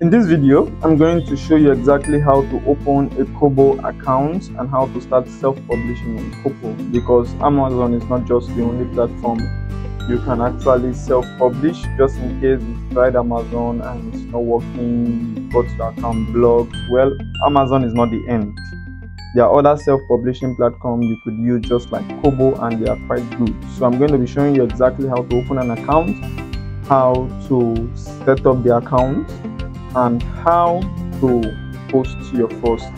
In this video, I'm going to show you exactly how to open a Kobo account and how to start self-publishing on Kobo, because Amazon is not just the only platform you can actually self-publish. Just in case you've tried Amazon and it's not working, you've got your account blocked. Well, Amazon is not the end. There are other self-publishing platforms you could use just like Kobo, and they are quite good. So I'm going to be showing you exactly how to open an account, how to set up the account, and how to post your first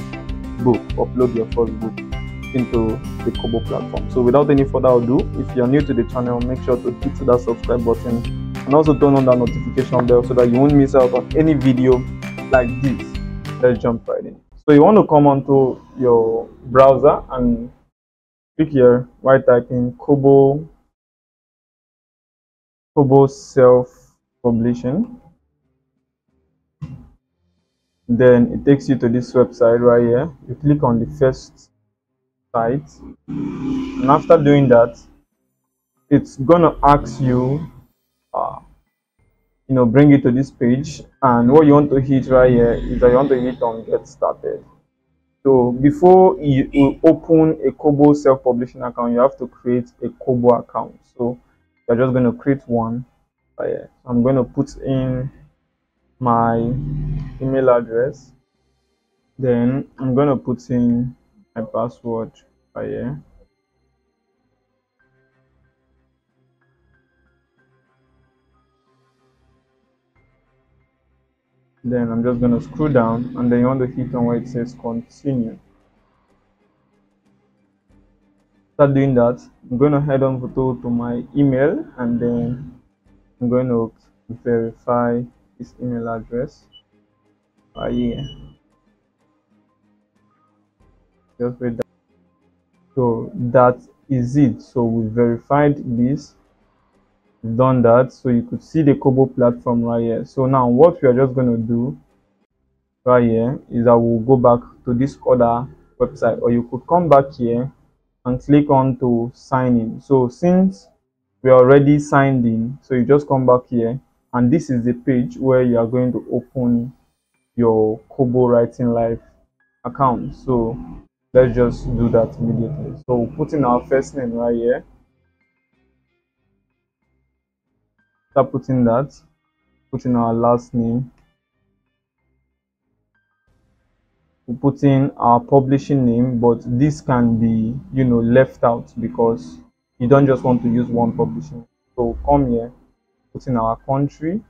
book, upload your first book into the Kobo platform. So without any further ado, if you're new to the channel, make sure to hit that subscribe button and also turn on that notification bell so that you won't miss out on any video like this. Let's jump right in. So you want to come onto your browser and click here while typing Kobo self-publishing. Then it takes you to this website right here. You click on the first site, and after doing that, it's gonna ask you bring you to this page, and what you want to hit right here is that you want to hit on get started. So before you open a Kobo self-publishing account, you have to create a Kobo account. So you're just going to create one right here. I'm going to put in my email address, then I'm going to put in my password right here. Then I'm just going to scroll down, and then you want to hit on where it says continue. After doing that, I'm going to head on to my email, and then I'm going to verify this email address right here. Just wait. So that is it. So we verified this, we've done that. So you could see the Kobo platform right here. So now what we are just going to do right here is that we'll go back to this other website, or you could come back here and click on to sign in. So since we are already signed in, so you just come back here, and this is the page where you are going to open your Kobo Writing Live account. So let's just do that immediately. So we'll put in our first name right here. Start putting that, put in our last name. We'll put in our publishing name, but this can be left out because you don't just want to use one publishing. So come here, put in our country.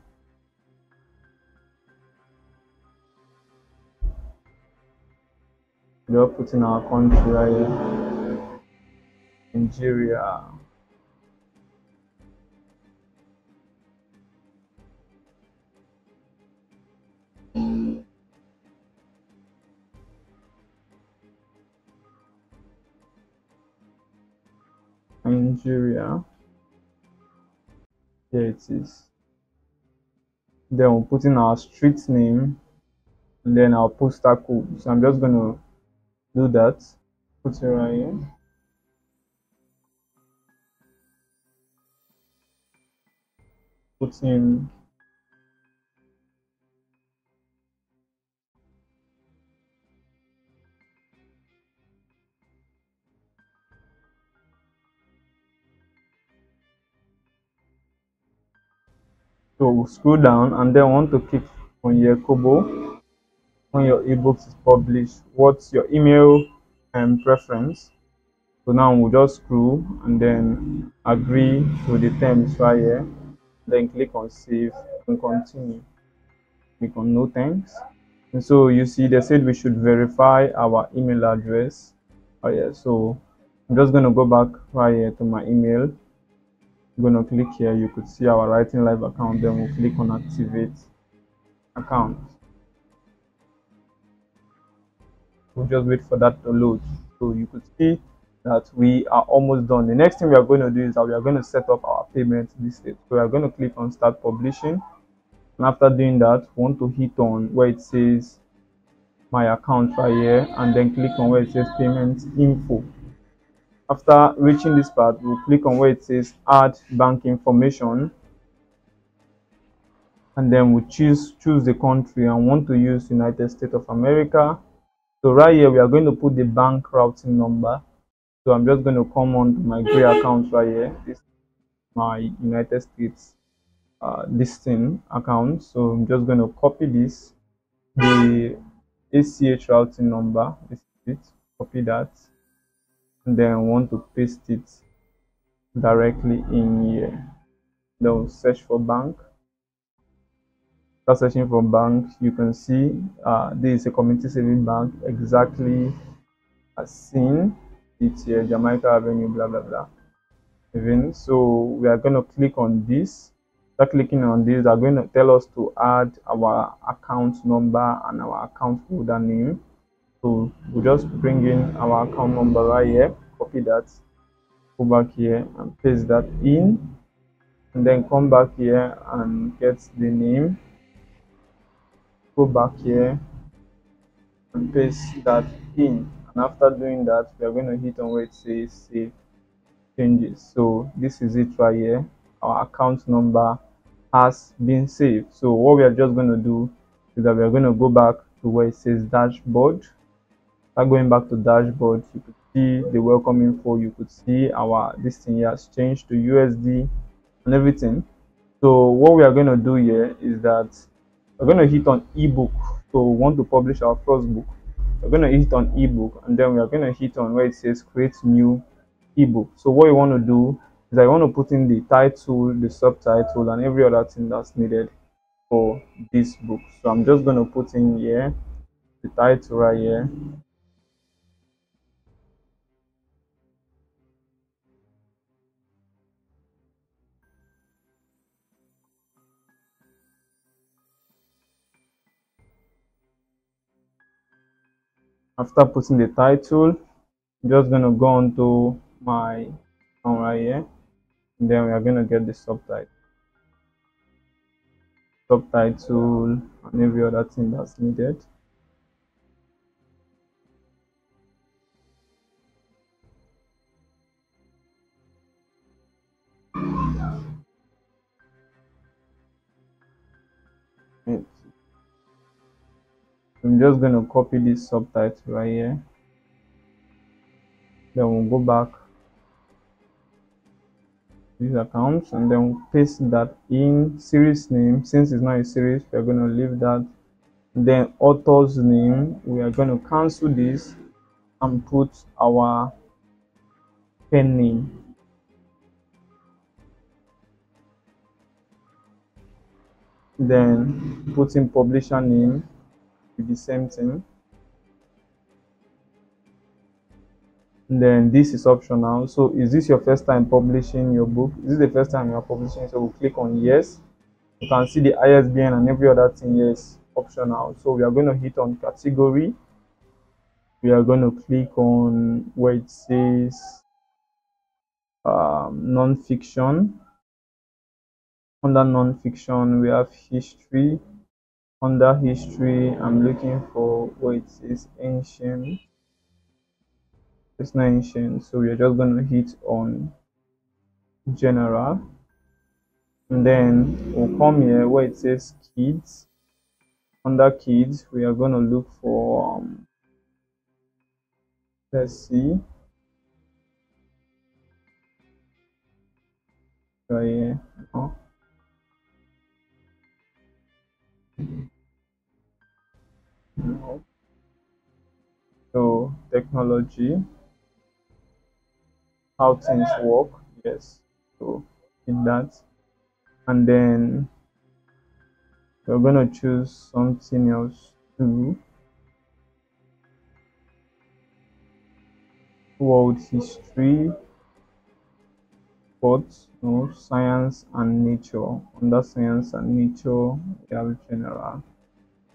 We'll put in our country right here, Nigeria. Nigeria. There it is. Then we'll put in our street name and then our postal code. So I'm just gonna do that. Put it right here. Put in so we'll scroll down, and then want to click on your Kobo. When your ebook is published, what's your email and preference? So now we'll just scroll and then agree to the terms right here. Then click on save and continue. Click on no thanks. And so you see they said we should verify our email address. Oh yeah, so I'm just going to go back right here to my email. I'm going to click here. You could see our Writing Live account. Then we'll click on activate account. We'll just wait for that to load. So you could see that we are almost done. The next thing we are going to do is that we are going to set up our payment this stage. So we are going to click on start publishing, and after doing that, we want to hit on where it says my account right here, and then click on where it says payment info. After reaching this part, we'll click on where it says add bank information. and then we choose the country and want to use United States of America. So right here we are going to put the bank routing number. So I'm just going to come on to my gray account right here. This is my United States this thing account. So I'm just going to copy this, the ACH routing number. This is it. Copy that, and then I want to paste it directly in here. Then we'll search for bank. Start searching for bank. You can see this is a community saving bank, exactly as seen. It's here, Jamaica Avenue, blah blah blah. Even so, we are going to click on this. After clicking on this, they are going to tell us to add our account number and our account holder name. So we'll just bring in our account number right here, copy that, go back here and paste that in, and then come back here and get the name, go back here and paste that in. And after doing that, we are going to hit on where it says save changes. So this is it right here. Our account number has been saved. So what we are just going to do is that we are going to go back to where it says dashboard. Start going back to dashboard, you could see the welcome info, you could see our this thing here has changed to USD and everything. So what we are going to do here is that we're going to hit on ebook. So we want to publish our first book. We're going to hit on ebook, and then we are going to hit on where it says create new ebook. So what you want to do is I want to put in the title, the subtitle, and every other thing that's needed for this book. So I'm just going to put in here the title right here. After putting the title, I'm just going to go on to my account right here, and then we are going to get the subtitle and every other thing that's needed. I'm just going to copy this subtitle right here, then we'll go back to these accounts and then we'll paste that in. Series name, since it's not a series, we're going to leave that. Then author's name, we are going to cancel this and put our pen name. Then put in publisher name with the same thing. And then this is optional. So is this your first time publishing your book? Is this the first time you are publishing? So we'll click on yes. You can see the ISBN and every other thing here is optional. So we are going to hit on category. We are going to click on where it says non-fiction. Under non-fiction, we have history. Under history, I'm looking for where it says ancient. It's not ancient, so we are just going to hit on general, and then we'll come here where it says kids. Under kids, we are going to look for let's see right here. No. So technology, how things work, yes. So in that, and then we're going to choose something else too. World history, sports, no, science and nature. Under science and nature, we have general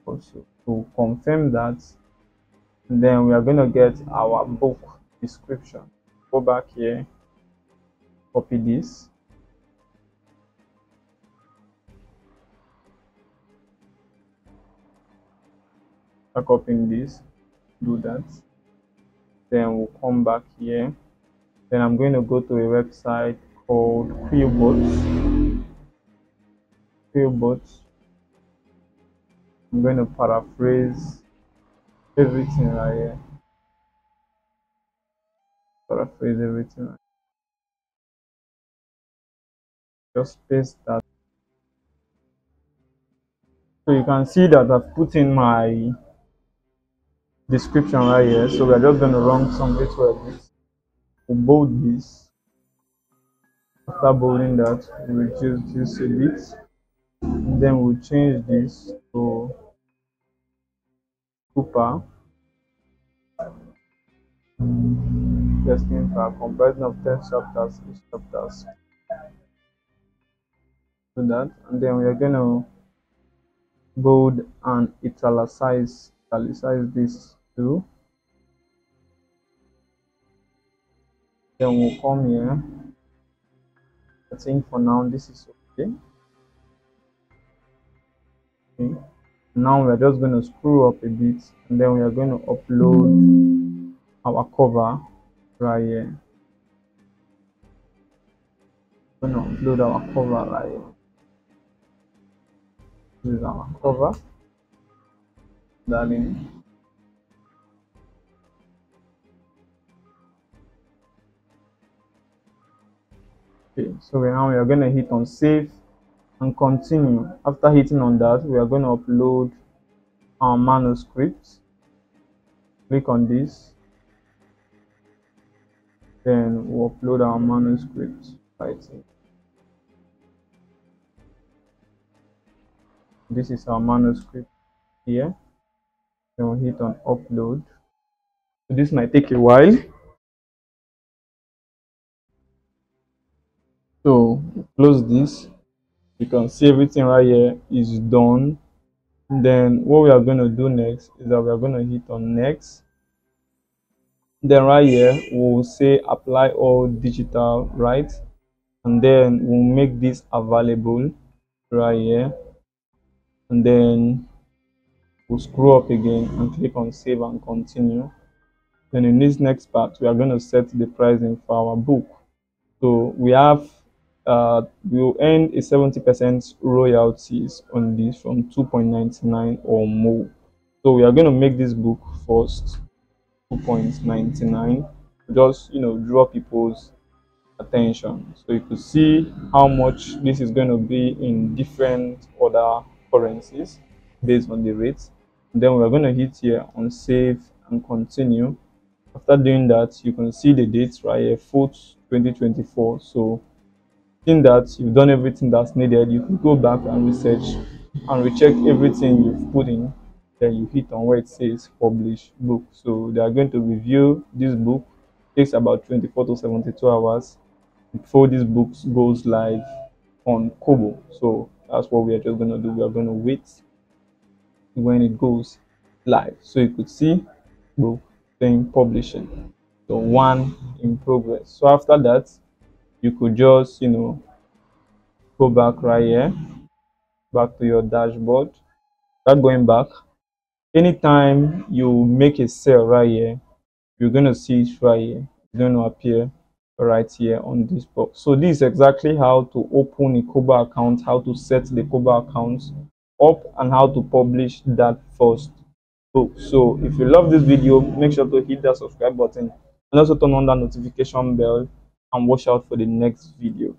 also. To confirm that, and then we are going to get our book description. Go back here, copy this, start copying this, do that. Then we'll come back here. Then I'm going to go to a website called Kobo. I'm going to paraphrase everything right here. Paraphrase everything. Just paste that. So you can see that I've put in my description right here. So we're just going to run some little edits. We'll bold this. After bolding that, we'll reduce this a bit. Then we'll change this to Cooper. Testing for a comparison of 10 chapters, each chapters. Do that, and then we are going to bold and italicize this too. Then we'll come here. I think for now this is okay. Okay. Now we're just going to screw up a bit, and then we are going to upload our cover right here. We're going to upload our cover right here. This is our cover, darling. Okay, so now we are going to hit on save and continue. After hitting on that, we are going to upload our manuscript. Click on this, then we'll upload our manuscript right here. This is our manuscript here. Then we'll hit on upload. So this might take a while. So close this. You can see everything right here is done. Then what we are going to do next is that we are going to hit on next. Then right here we'll say apply all digital, right? And then we'll make this available right here, and then we'll scroll up again and click on save and continue. Then in this next part we are going to set the pricing for our book. So we have we'll earn a 70% royalties on this from 2.99 or more. So we are going to make this book first 2.99, just draw people's attention, so you could see how much this is going to be in different other currencies based on the rates. And then we're going to hit here on save and continue. After doing that, you can see the dates right here, 4th 2024. So seeing that you've done everything that's needed, you can go back and research and recheck everything you've put in. Then you hit on where it says publish book. So they are going to review this book. It takes about 24 to 72 hours before this book goes live on Kobo. So that's what we are just going to do. We are going to wait when it goes live. So you could see book saying publishing. So one in progress. So after that, you could just go back right here, back to your dashboard. Start going back. Anytime you make a sale right here, you're going to see it right here. It's going to appear right here on this box. So this is exactly how to open a Kobo account, how to set the Kobo account up, and how to publish that first book. So if you love this video, make sure to hit that subscribe button and also turn on that notification bell and watch out for the next video.